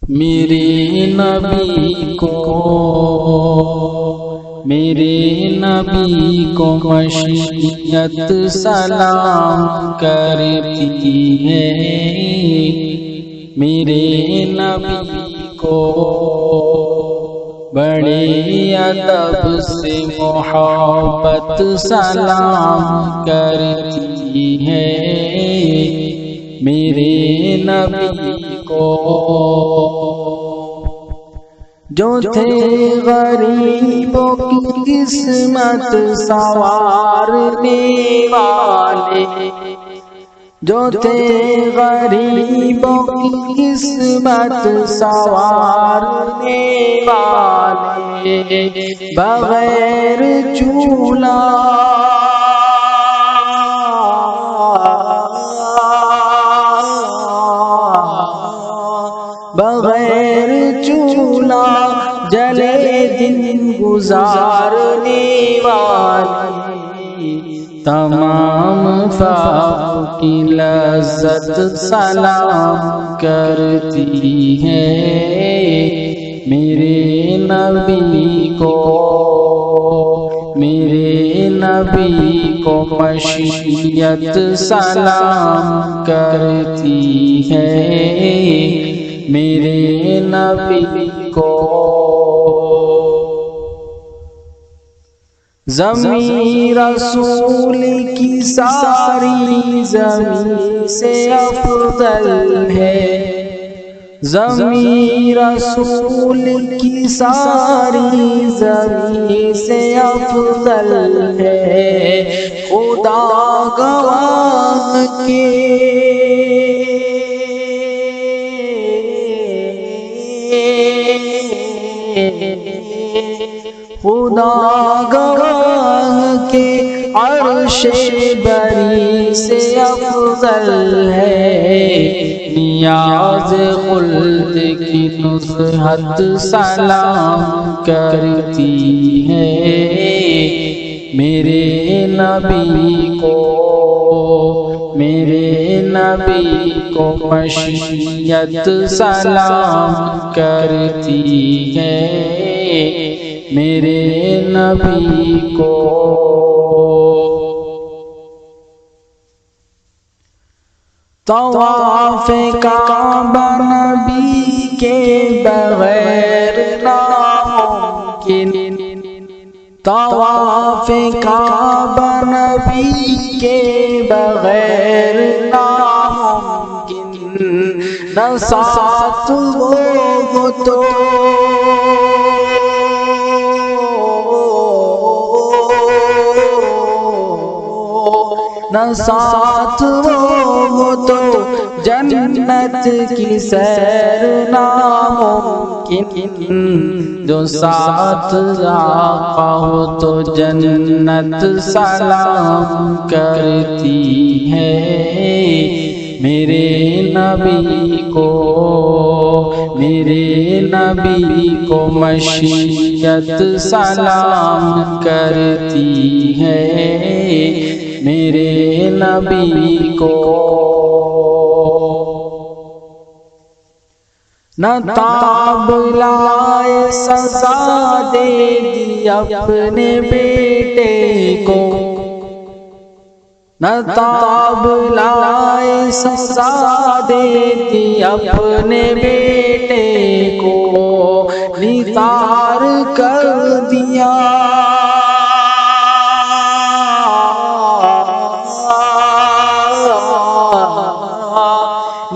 میرے نبی کو مشیت سلام کرتی ہے، میرے نبی کو بڑے ادب سے محبت سلام کرتی ہے، میرے نبی کو جو تھے غریبوں کی قسمت سنوارنے والے، جو تھے غریبوں کی قسمت سنوارنے والے، بغیر چولہا بغیر چولہا جلے دن گزارنے والی، تمام فاق کی لذت سلام کرتی ہے، میرے نبی کو مشیت سلام کرتی ہے، میرے نبی کو زمین رسول کی ساری زمین سے افضل ہے، زمین رسول کی ساری زمین سے افضل ہے، خدا گواہ کے خدا گواہ کے عرش بری سے افضل ہے، نیاز خلد کی نصحت سلام کرتی ہے، میرے نبی کو مشیت سلام کرتی ہے، میرے نبی کو طواف کعبہ نبی کے بغیر ناممکن، طواف کعبہ نبی کے بغیر ناممکن، نہ ساتھ وہ تو نہ ساتھ وہ تو جنت کی سیر ناممکن، جو ساتھ آقا ہو تو جنت سلام کرتی ہے، میرے نبی کو مشیت سلام کرتی ہے، میرے نبی کو نہ تاب لائے سزا دے دی اپنے بیٹے کو، نہ تاب لائے سزا دے دی اپنے بیٹے کو، نثار کر دیا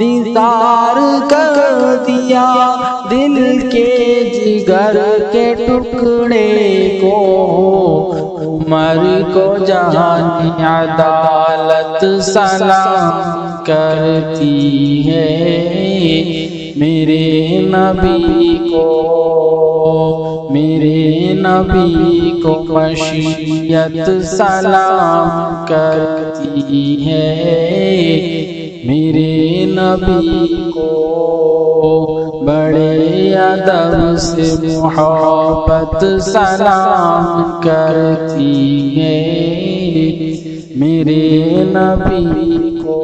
نثار کر دیا دل کے جگر کے ٹکڑے کو، عمر کو جہانی عدالت سلام کرتی ہے، میرے نبی کو مشیت سلام کرتی ہے، میرے نبی کو بڑے ادب سے محبت سلام کرتی ہے، میرے نبی کو